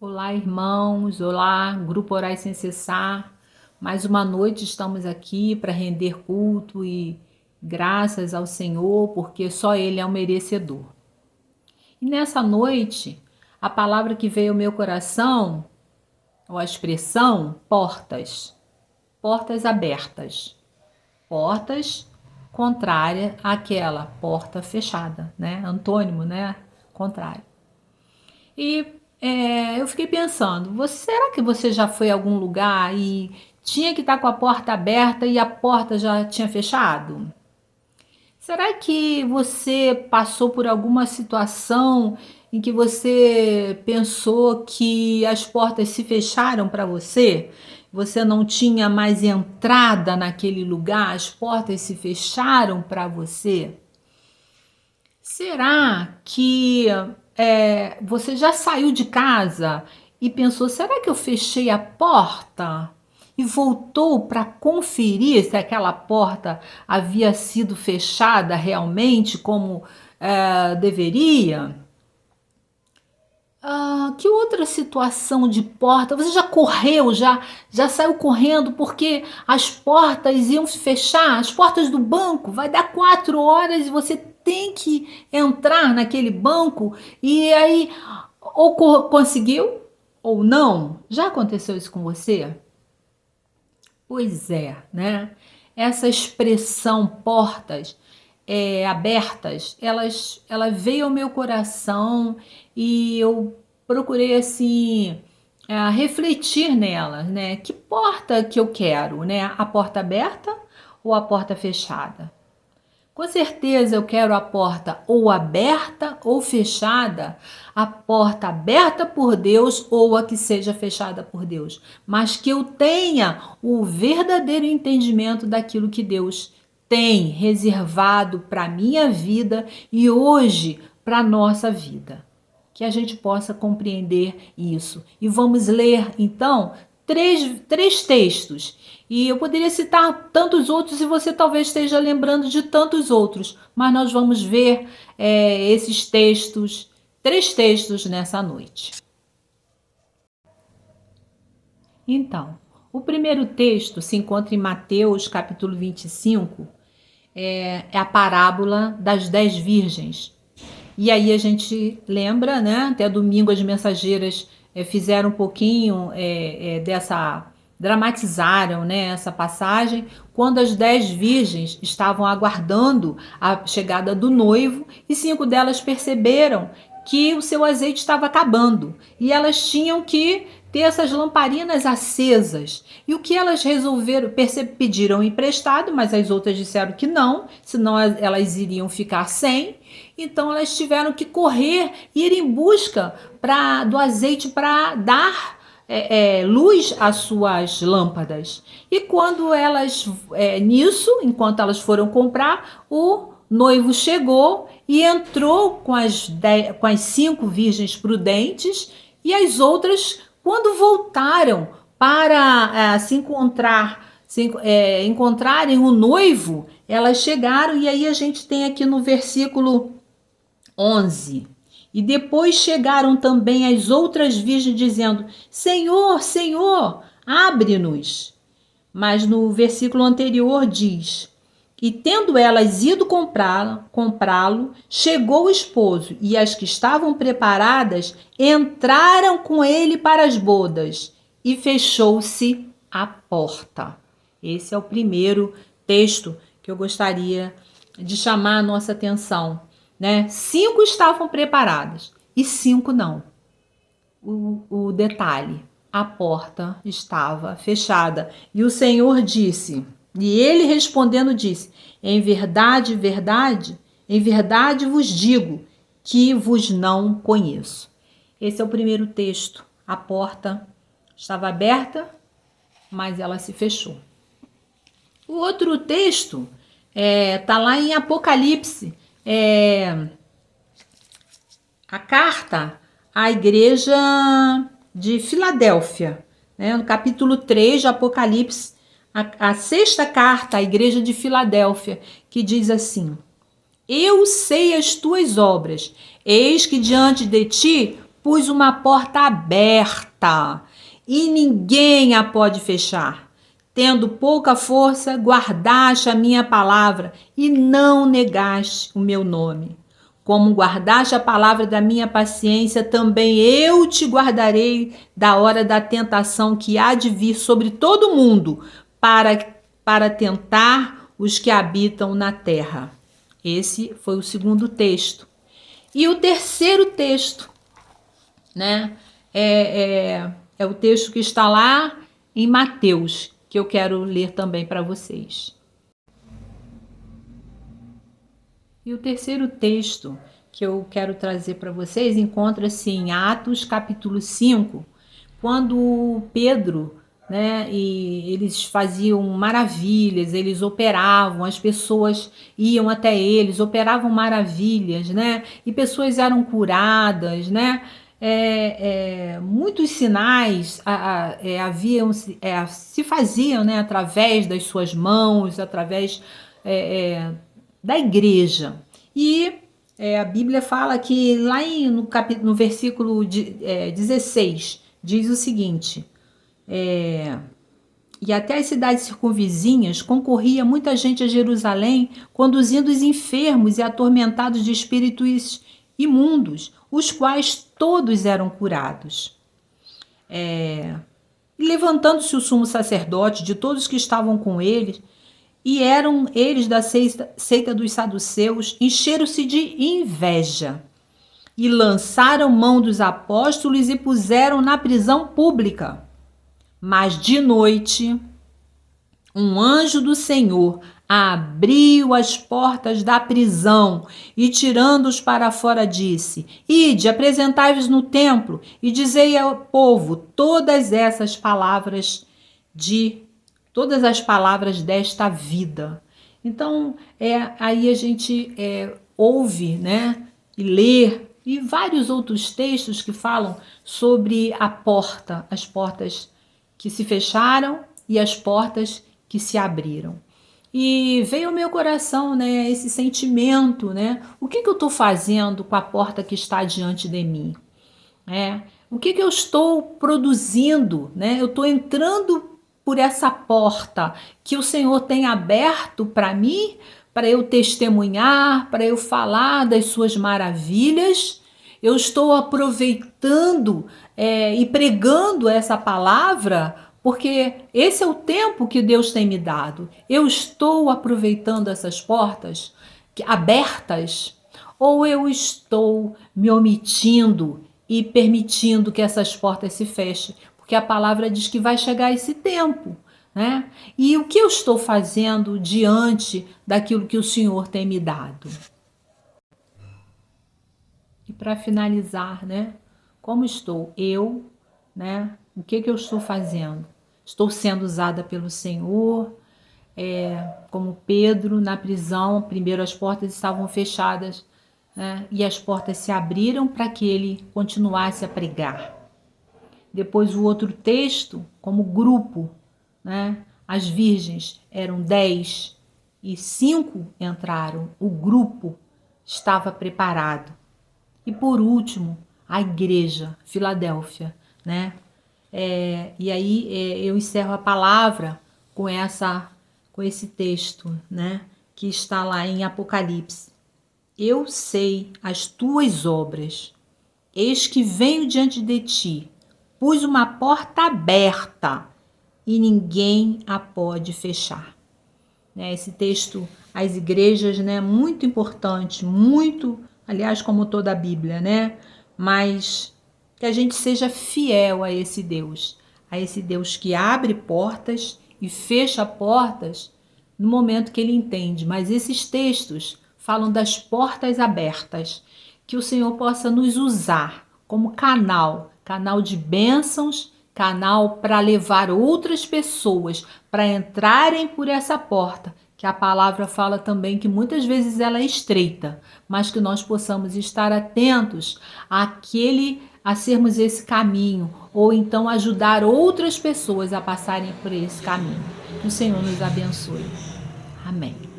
Olá, irmãos. Olá, Grupo Orar Sem Cessar. Mais uma noite estamos aqui para render culto e graças ao Senhor, porque só Ele é o merecedor. E nessa noite, a palavra que veio ao meu coração, ou a expressão, portas. Portas abertas. Portas contrária àquela porta fechada, né? Antônimo, né? Contrário. E eu fiquei pensando, será que você já foi a algum lugar e tinha que estar com a porta aberta e a porta já tinha fechado? Será que você passou por alguma situação em que você pensou que as portas se fecharam para você? Você não tinha mais entrada naquele lugar, as portas se fecharam para você? Será que você já saiu de casa e pensou, será que eu fechei a porta? E voltou para conferir se aquela porta havia sido fechada realmente como deveria? Que outra situação de porta? Você já correu, já saiu correndo porque as portas iam se fechar, as portas do banco, vai dar 4 horas e você tem que entrar naquele banco e aí ou conseguiu ou não? Já aconteceu isso com você? Pois é, né? Essa expressão portas abertas, ela veio ao meu coração e eu procurei assim refletir nelas, né? Que porta que eu quero, né? A porta aberta ou a porta fechada? Com certeza eu quero a porta ou aberta ou fechada, a porta aberta por Deus ou a que seja fechada por Deus, mas que eu tenha o verdadeiro entendimento daquilo que Deus tem reservado para a minha vida e hoje para a nossa vida. Que a gente possa compreender isso. E vamos ler então três textos. E eu poderia citar tantos outros e você talvez esteja lembrando de tantos outros, mas nós vamos ver esses textos, 3 textos nessa noite. Então, o primeiro texto se encontra em Mateus, capítulo 25, é a parábola das 10 virgens. E aí a gente lembra, né? Até domingo as mensageiras fizeram um pouquinho dessa, dramatizaram, né, essa passagem, quando as 10 virgens estavam aguardando a chegada do noivo e 5 delas perceberam que o seu azeite estava acabando e elas tinham que ter essas lamparinas acesas. E o que elas resolveram? Pediram emprestado, mas as outras disseram que não, senão elas iriam ficar sem. Então elas tiveram que correr e ir em busca do azeite para dar luz às suas lâmpadas. E quando elas, enquanto elas foram comprar, o noivo chegou e entrou com com as 5 virgens prudentes e as outras, quando voltaram para encontrarem o noivo, elas chegaram e aí a gente tem aqui no versículo 11. E depois chegaram também as outras virgens dizendo, Senhor, Senhor, abre-nos. Mas no versículo anterior diz, e tendo elas ido comprá-lo, chegou o esposo, e as que estavam preparadas entraram com ele para as bodas, e fechou-se a porta. Esse é o primeiro texto que eu gostaria de chamar a nossa atenção, né? 5 estavam preparadas e 5 não. O detalhe, a porta estava fechada. E o Senhor disse, e ele respondendo disse, em verdade, em verdade vos digo que vos não conheço. Esse é o primeiro texto. A porta estava aberta, mas ela se fechou. O outro texto está lá em Apocalipse, a carta à igreja de Filadélfia, né? No capítulo 3 de Apocalipse, a 6ª carta à igreja de Filadélfia, que diz assim, eu sei as tuas obras, eis que diante de ti pus uma porta aberta e ninguém a pode fechar. Tendo pouca força, guardaste a minha palavra e não negaste o meu nome. Como guardaste a palavra da minha paciência, também eu te guardarei da hora da tentação que há de vir sobre todo mundo para tentar os que habitam na terra. Esse foi o segundo texto. E o terceiro texto, né, é o texto que está lá em Mateus, que eu quero ler também para vocês. E o terceiro texto que eu quero trazer para vocês encontra-se em Atos capítulo 5, quando Pedro, né, e eles faziam maravilhas, eles operavam, as pessoas iam até eles, operavam maravilhas, né, e pessoas eram curadas, né, muitos sinais se faziam, né, através das suas mãos, através da igreja. E a Bíblia fala que lá no versículo 16 diz o seguinte: e até as cidades circunvizinhas concorria muita gente a Jerusalém, conduzindo os enfermos e atormentados de espíritos imundos, os quais todos eram curados. E levantando-se o sumo sacerdote de todos que estavam com ele, e eram eles da seita dos saduceus, encheram-se de inveja e lançaram mão dos apóstolos e puseram na prisão pública. Mas de noite, um anjo do Senhor abriu as portas da prisão e, tirando-os para fora, disse: Ide, apresentai-vos no templo e dizei ao povo todas as palavras desta vida. Então, aí a gente ouve, né, e lê, e vários outros textos que falam sobre a porta, as portas que se fecharam e as portas que se abriram. E veio ao meu coração, né, esse sentimento, né? O que eu estou fazendo com a porta que está diante de mim? O que eu estou produzindo, né? Eu estou entrando por essa porta que o Senhor tem aberto para mim, para eu testemunhar, para eu falar das suas maravilhas. Eu estou aproveitando e pregando essa palavra, porque esse é o tempo que Deus tem me dado. Eu estou aproveitando essas portas abertas, ou eu estou me omitindo e permitindo que essas portas se fechem? Porque a palavra diz que vai chegar esse tempo, né? E o que eu estou fazendo diante daquilo que o Senhor tem me dado? E para finalizar, né? Como estou eu, né? O que eu estou fazendo? Estou sendo usada pelo Senhor, como Pedro na prisão. Primeiro as portas estavam fechadas, né? E as portas se abriram para que ele continuasse a pregar. Depois o outro texto, como grupo, né? As virgens eram 10 e 5 entraram. O grupo estava preparado. E por último, a igreja, Filadélfia, né? E aí eu encerro a palavra com esse texto, né? Que está lá em Apocalipse. Eu sei as tuas obras, eis que venho diante de ti, pus uma porta aberta e ninguém a pode fechar. Esse texto às igrejas, né, muito importante, muito, aliás, como toda a Bíblia, né? Mas que a gente seja fiel a esse Deus que abre portas e fecha portas no momento que ele entende. Mas esses textos falam das portas abertas, que o Senhor possa nos usar como canal de bênçãos, canal para levar outras pessoas para entrarem por essa porta, que a palavra fala também que muitas vezes ela é estreita, mas que nós possamos estar atentos a sermos esse caminho, ou então ajudar outras pessoas a passarem por esse caminho. Que o Senhor nos abençoe. Amém.